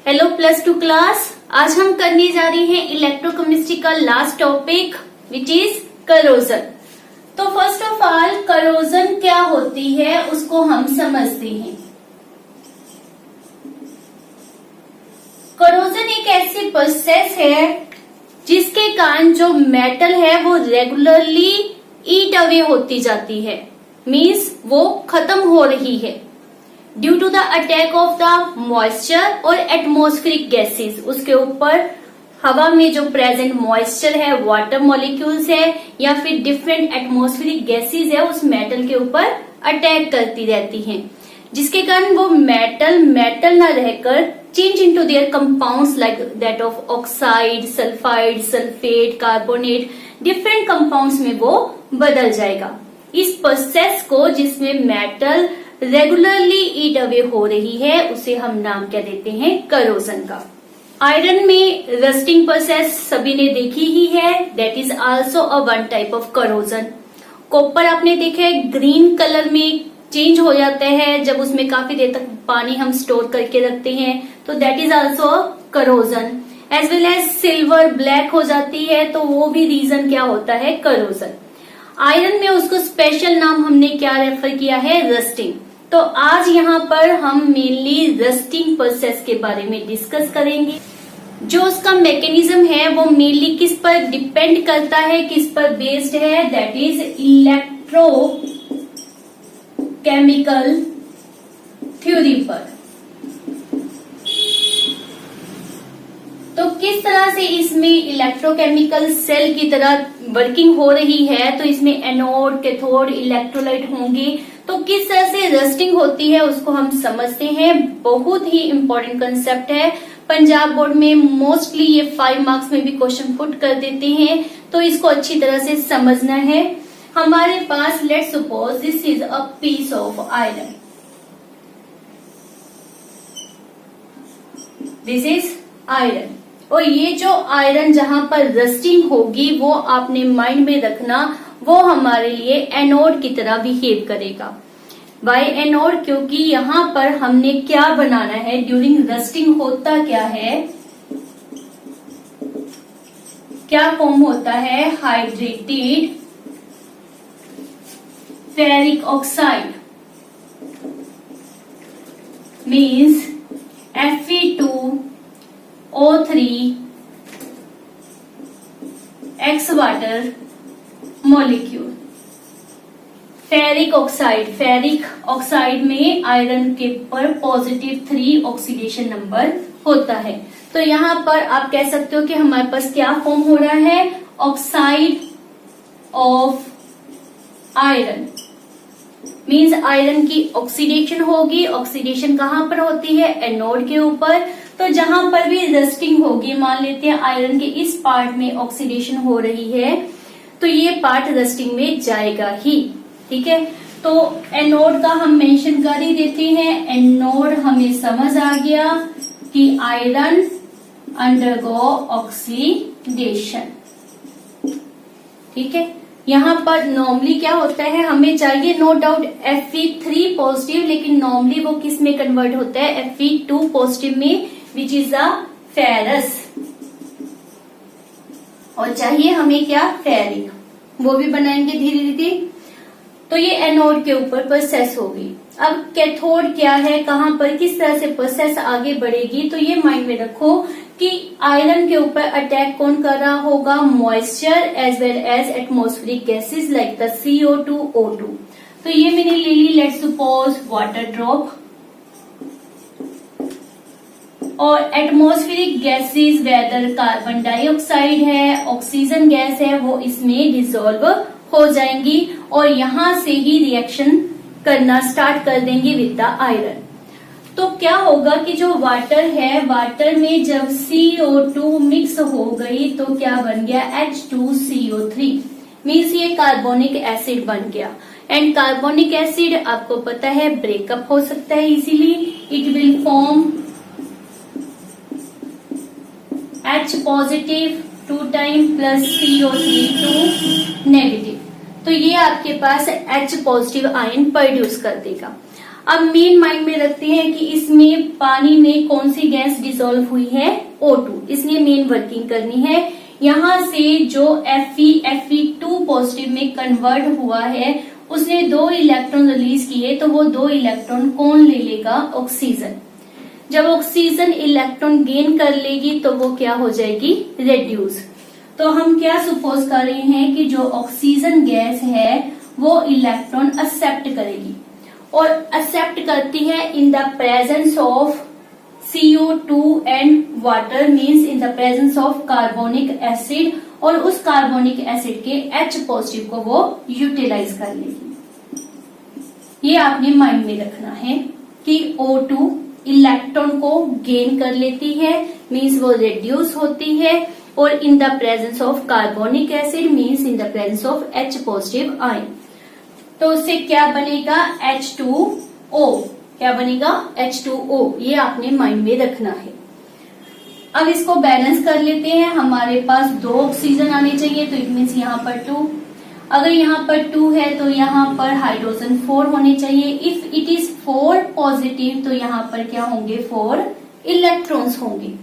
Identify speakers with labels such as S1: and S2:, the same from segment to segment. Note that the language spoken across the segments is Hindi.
S1: Hello plus two class. आज हम करने जा रहे हैं इलेक्ट्रोकेमिस्ट्री का last topic which is corrosion. तो फर्स्ट ऑफ ऑल करोजन क्या होती है उसको हम समझते हैं। करोजन एक ऐसी प्रोसेस है जिसके कारण जो मेटल है वो रेगुलरली ईट अवे होती जाती है, मीन्स वो खत्म हो रही है due to the attack of the moisture और एटमॉस्फेरिक गैसेस। उसके ऊपर हवा में जो प्रेजेंट मॉइस्चर है, वाटर मॉलिक्यूल्स है या फिर डिफरेंट एटमॉस्फेरिक गैसेस है उस मेटल के ऊपर अटैक करती रहती हैं, जिसके कारण वो मेटल ना रहकर change into their compounds like that of oxide, sulphide, sulphate, carbonate, different compounds में वो बदल जाएगा। इस प्रोसेस को जिसमें मेटल रेगुलरली ईट अवे हो रही है उसे हम नाम क्या देते हैं, करोजन का। आयरन में रस्टिंग प्रोसेस सभी ने देखी ही है, that is also a one type of corrosion. Copper आपने देखा है ग्रीन कलर में चेंज हो जाता है जब उसमें काफी देर तक पानी हम स्टोर करके रखते हैं, तो that is also corrosion. As well as silver black हो जाती है तो वो भी रीजन क्या होता है, करोजन। आयरन में उसको स्पेशल नाम हमने क्या रेफर किया है, रस्टिंग। तो आज यहाँ पर हम मेनली रस्टिंग प्रोसेस के बारे में डिस्कस करेंगे। जो उसका मैकेनिज्म है वो मेनली किस पर डिपेंड करता है, किस पर बेस्ड है, दैट इज इलेक्ट्रोकेमिकल थ्योरी पर। तो किस तरह से इसमें इलेक्ट्रोकेमिकल सेल की तरह वर्किंग हो रही है, तो इसमें एनोड, कैथोड, इलेक्ट्रोलाइट होंगे। तो किस तरह से रस्टिंग होती है उसको हम समझते हैं। बहुत ही इंपॉर्टेंट कंसेप्ट है, पंजाब बोर्ड में मोस्टली ये 5 मार्क्स में भी क्वेश्चन पुट कर देते हैं, तो इसको अच्छी तरह से समझना है। हमारे पास let's suppose this is a piece of iron, this is iron, और ये जो आयरन जहां पर रस्टिंग होगी वो आपने माइंड में रखना, वो हमारे लिए एनोड की तरह बिहेव करेगा। बाय एनोड, क्योंकि यहाँ पर हमने क्या बनाना है, ड्यूरिंग रस्टिंग होता क्या है, क्या फॉर्म होता है, hydrated ferric oxide means Fe2O3X water molecule. Ferric oxide में आयरन के पर पॉजिटिव 3 ऑक्सीडेशन नंबर होता है। तो यहाँ पर आप कह सकते हो कि हमारे पास क्या फॉर्म हो रहा है, oxide of iron means iron की ऑक्सीडेशन होगी। ऑक्सीडेशन कहाँ पर होती है, एनोड के ऊपर। तो जहां पर भी रस्टिंग होगी, मान लेते हैं आयरन के इस पार्ट में ऑक्सीडेशन हो रही है तो ये पार्ट रस्टिंग में जाएगा ही, ठीक है। तो एनोड का हम मेंशन कर ही देते हैं। एनोड हमें समझ आ गया कि आयरन अंडरगो ऑक्सीडेशन, ठीक है। यहाँ पर नॉर्मली क्या होता है, हमें चाहिए नो डाउट Fe3 पॉजिटिव, लेकिन नॉर्मली वो किस में कन्वर्ट होता है, Fe2 पॉजिटिव में, विच इज अ फेरस। और चाहिए हमें क्या, फेरिक, वो भी बनाएंगे धीरे धीरे। तो ये एनोड के ऊपर प्रोसेस होगी। अब कैथोड क्या है, कहां पर किस तरह से प्रोसेस आगे बढ़ेगी, तो ये माइंड में रखो कि आयरन के ऊपर अटैक कौन कर रहा होगा, moisture as well as atmospheric gases like the CO2, O2। तो ये मैंने ले ली लेट्स सपोज वाटर ड्रॉप, और atmospheric gases whether carbon dioxide है, ऑक्सीजन गैस है, वो इसमें डिसॉल्व हो जाएंगी और यहां से ही रिएक्शन करना स्टार्ट कर देंगी विद द आयरन। तो क्या होगा कि जो वाटर है, वाटर में जब CO2 मिक्स हो गई तो क्या बन गया, H2CO3 मीन्स ये कार्बोनिक एसिड बन गया। एंड कार्बोनिक एसिड आपको पता है ब्रेकअप हो सकता है easily, it will form H positive 2 time plus CO3 2 negative. तो ये आपके पास H पॉजिटिव आयन प्रोड्यूस कर देगा। अब मेन माइंड में रखते हैं कि इसमें पानी में कौन सी गैस डिसॉल्व हुई है, O2, इसलिए मेन वर्किंग करनी है। यहाँ से जो Fe2 पॉजिटिव में कन्वर्ट हुआ है उसने 2 इलेक्ट्रॉन रिलीज किए, तो वो 2 इलेक्ट्रॉन कौन ले लेगा, ऑक्सीजन। जब ऑक्सीजन इलेक्ट्रॉन गेन कर लेगी तो वो क्या हो जाएगी, रेड्यूस। तो हम क्या सपोज कर रहे हैं कि जो ऑक्सीजन गैस है वो इलेक्ट्रॉन एक्सेप्ट करेगी, और एक्सेप्ट करती है in the presence of CO2 and water, means in the presence of carbonic acid, और उस कार्बोनिक एसिड के H पॉजिटिव को वो यूटिलाइज कर लेगी। ये आपने माइंड में रखना है कि O2 इलेक्ट्रॉन को गेन कर लेती है, मीन्स वो रिड्यूस होती है, और in the presence of carbonic acid means in the presence of H positive ion. तो उससे क्या बनेगा, H2O। क्या बनेगा, H2O। ये आपने माइंड में रखना है। अब इसको बैलेंस कर लेते हैं। हमारे पास 2 ऑक्सीजन आने चाहिए, तो इट मीन्स यहाँ पर 2। अगर यहाँ पर 2 है तो यहाँ पर हाइड्रोजन 4 होने चाहिए। इफ इट इज 4 पॉजिटिव तो यहाँ पर क्या होंगे, 4 इलेक्ट्रॉन्स होंगे।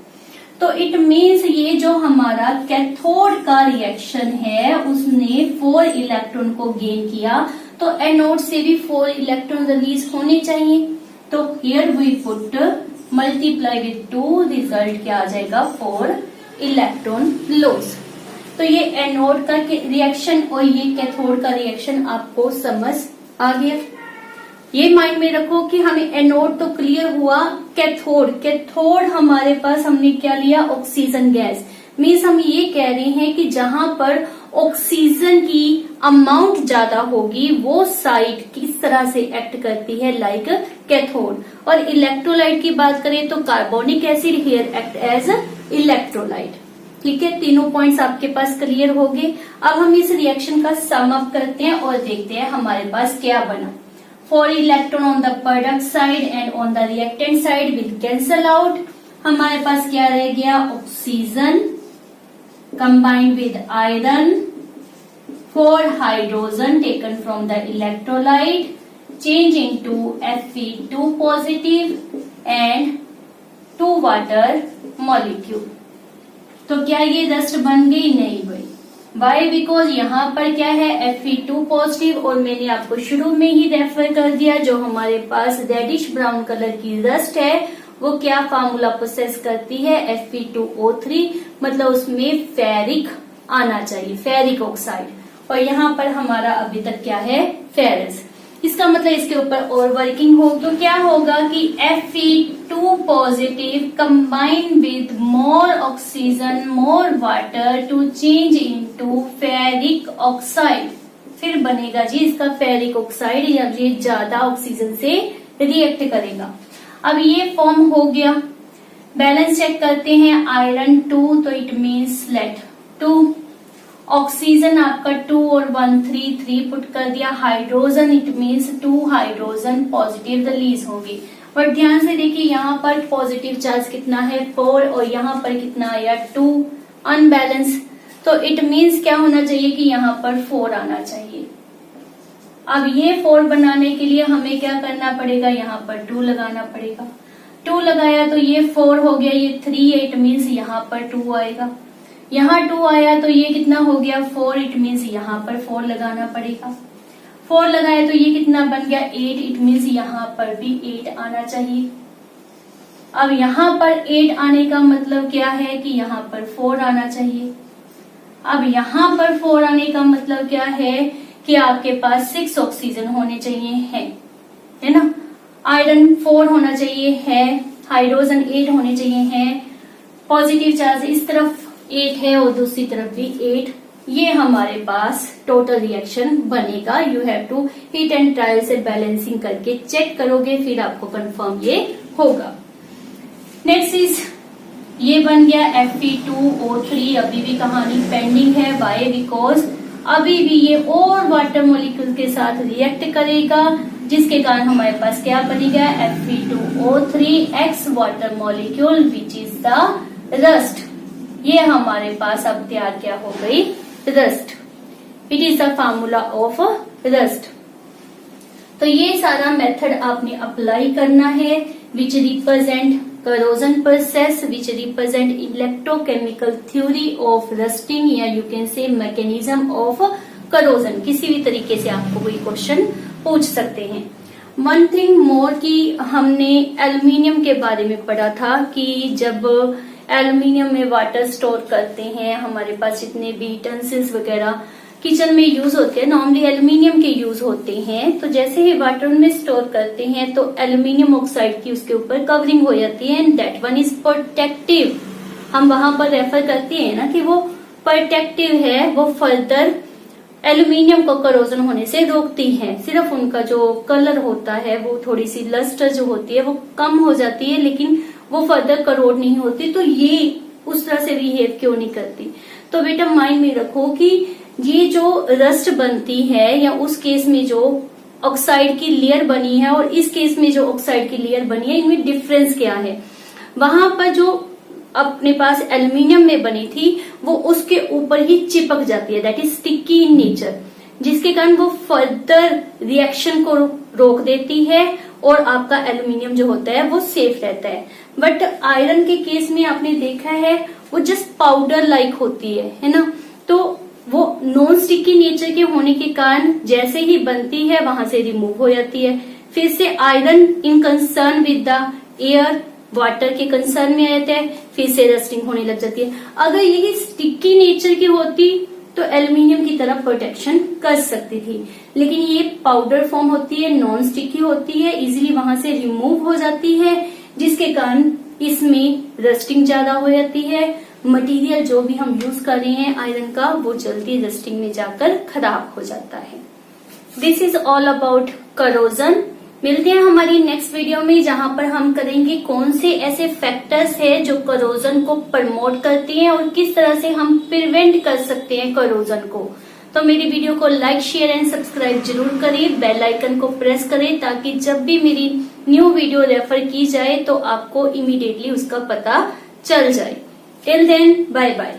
S1: तो इट मीन्स ये जो हमारा कैथोड का रिएक्शन है उसने 4 इलेक्ट्रॉन को गेन किया, तो एनोड से भी 4 इलेक्ट्रॉन रिलीज होने चाहिए। तो here we put multiply with 2, result क्या आ जाएगा, 4 इलेक्ट्रॉन लॉस। तो ये एनोड का रिएक्शन और ये कैथोड का रिएक्शन आपको समझ आ गया। ये माइंड में रखो कि हमें एनोड तो क्लियर हुआ, कैथोड हमारे पास हमने क्या लिया, ऑक्सीजन गैस। मीन्स हम ये कह रहे हैं कि जहां पर ऑक्सीजन की अमाउंट ज्यादा होगी वो साइड किस तरह से एक्ट करती है, लाइक कैथोड। और इलेक्ट्रोलाइट की बात करें तो carbonic acid here act as electrolyte. ठीक है, तीनों पॉइंट्स आपके पास क्लियर हो गए। अब हम इस रिएक्शन का सम अप करते हैं और देखते हैं हमारे पास क्या बना। 4 electron on the product side and on the reactant side will cancel out. हमारे पास क्या रह गया, oxygen combined with iron, 4 hydrogen taken from the electrolyte change into Fe2 positive and 2 water molecule। तो क्या ये डस्ट बन गई, नहीं भाई। वाई, बिकॉज यहाँ पर क्या है, Fe2 पॉजिटिव, और मैंने आपको शुरू में ही रेफर कर दिया जो हमारे पास रेडिश ब्राउन कलर की डस्ट है वो क्या फार्मूला प्रोसेस करती है, Fe2O3, मतलब उसमें फेरिक आना चाहिए, फेरिक ऑक्साइड। और यहाँ पर हमारा अभी तक क्या है, फेरस। इसका मतलब इसके ऊपर और वर्किंग हो तो क्या होगा कि Fe2 positive combine with more oxygen more water to change into ferric oxide. फिर बनेगा जी इसका फेरिक ऑक्साइड, जब ये ज्यादा ऑक्सीजन से रिएक्ट करेगा। अब ये फॉर्म हो गया। बैलेंस चेक करते हैं, आयरन 2 तो इट मीन्स लेट 2, ऑक्सीजन आपका 2 और 1 3 पुट कर दिया, hydrogen it means 2 hydrogen positive release होंगे। बट ध्यान से देखिए यहाँ पर पॉजिटिव चार्ज कितना है, 4, और यहाँ पर कितना आया 2, अनबैलेंस। तो इट मीन्स क्या होना चाहिए कि यहाँ पर 4 आना चाहिए। अब ये 4 बनाने के लिए हमें क्या करना पड़ेगा, यहाँ पर 2 लगाना पड़ेगा। 2 लगाया तो ये 4 हो गया, ये 3 है, इट मीन्स यहाँ पर 2 आएगा। यहाँ 2 आया तो ये कितना हो गया 4, इट मीन्स यहाँ पर 4 लगाना पड़ेगा। 4 लगाया तो ये कितना बन गया 8, इट मीन्स यहाँ पर भी 8 आना चाहिए। अब यहाँ पर 8 आने का मतलब क्या है कि यहाँ पर 4 आना चाहिए। अब यहाँ पर 4 आने का मतलब क्या है कि आपके पास 6 ऑक्सीजन होने चाहिए है ना। आयरन 4 होना चाहिए है, हाइड्रोजन 8 होने चाहिए है, पॉजिटिव चार्ज इस तरफ 8 है और दूसरी तरफ भी 8। ये हमारे पास टोटल रिएक्शन बनेगा। You have to heat and trial से बैलेंसिंग करके चेक करोगे, फिर आपको कंफर्म ये होगा। नेक्स्ट इज ये बन गया Fe2O3। अभी भी कहानी पेंडिंग है, वाई, बिकॉज अभी भी ये और वाटर मॉलिक्यूल के साथ रिएक्ट करेगा, जिसके कारण हमारे पास क्या बनेगा Fe2O3 X water molecule which is the rust. ये हमारे पास अब तैयार क्या हो गई, rust. It is the formula of rust. तो ये सारा मेथड आपने अप्लाई करना है which represent corrosion process, which represent electrochemical theory of rusting, या you can say mechanism of corrosion. किसी भी तरीके से आपको कोई क्वेश्चन पूछ सकते हैं। वन थिंग मोर कि हमने एल्युमिनियम के बारे में पढ़ा था कि जब एल्युमिनियम में वाटर स्टोर करते हैं, हमारे पास जितने भी यूटेंसिल्स वगैरह किचन में यूज होते हैं, नॉर्मली एल्युमिनियम के यूज होते हैं। तो जैसे ही वाटर में स्टोर करते हैं तो एल्युमिनियम ऑक्साइड की उसके ऊपर कवरिंग हो जाती है and that one is protective. हम वहां पर रेफर करते हैं ना कि वो प्रोटेक्टिव है, वो फर्दर एल्युमिनियम को करोजन होने से रोकती है। सिर्फ उनका जो कलर होता है वो थोड़ी सी लस्टर जो होती है वो कम हो जाती है, लेकिन वो फर्दर करोड नहीं होती। तो ये उस तरह से बिहेव क्यों नहीं करती? तो बेटा माइंड में रखो कि ये जो रस्ट बनती है या उस केस में जो ऑक्साइड की लेयर बनी है और इस केस में जो ऑक्साइड की लेयर बनी है, इनमें डिफरेंस क्या है? वहां पर जो अपने पास एल्युमिनियम में बनी थी वो उसके ऊपर ही चिपक जाती है, that is sticky in nature, जिसके कारण वो फर्दर रिएक्शन को रोक देती है और आपका एल्युमिनियम जो होता है वो सेफ रहता है। बट आयरन के केस में आपने देखा है वो जस्ट पाउडर लाइक होती है ना, तो वो नॉन स्टिकी नेचर के होने के कारण जैसे ही बनती है वहां से रिमूव हो जाती है। फिर से iron in concern with the air, water के कंसर्न में आ जाता है, फिर से रस्टिंग होने लग जाती है। अगर यही स्टिकी नेचर की होती तो एल्युमिनियम की तरह प्रोटेक्शन कर सकती थी, लेकिन ये पाउडर फॉर्म होती है, नॉन स्टिकी होती है, इजीली वहां से रिमूव हो जाती है, जिसके कारण इसमें रस्टिंग ज्यादा हो जाती है। मटेरियल जो भी हम यूज कर रहे हैं आयरन का वो जल्दी रस्टिंग में जाकर खराब हो जाता है। This is all about corrosion. मिलते हैं हमारी नेक्स्ट वीडियो में जहां पर हम करेंगे कौन से ऐसे फैक्टर्स है जो करोजन को प्रमोट करते हैं और किस तरह से हम प्रिवेंट कर सकते हैं करोजन को। तो मेरी वीडियो को लाइक, शेयर एंड सब्सक्राइब जरूर करें, बेल आइकन को प्रेस करें ताकि जब भी मेरी न्यू वीडियो रेफर की जाए तो आपको इमीडिएटली उसका पता चल जाए। Till then bye bye.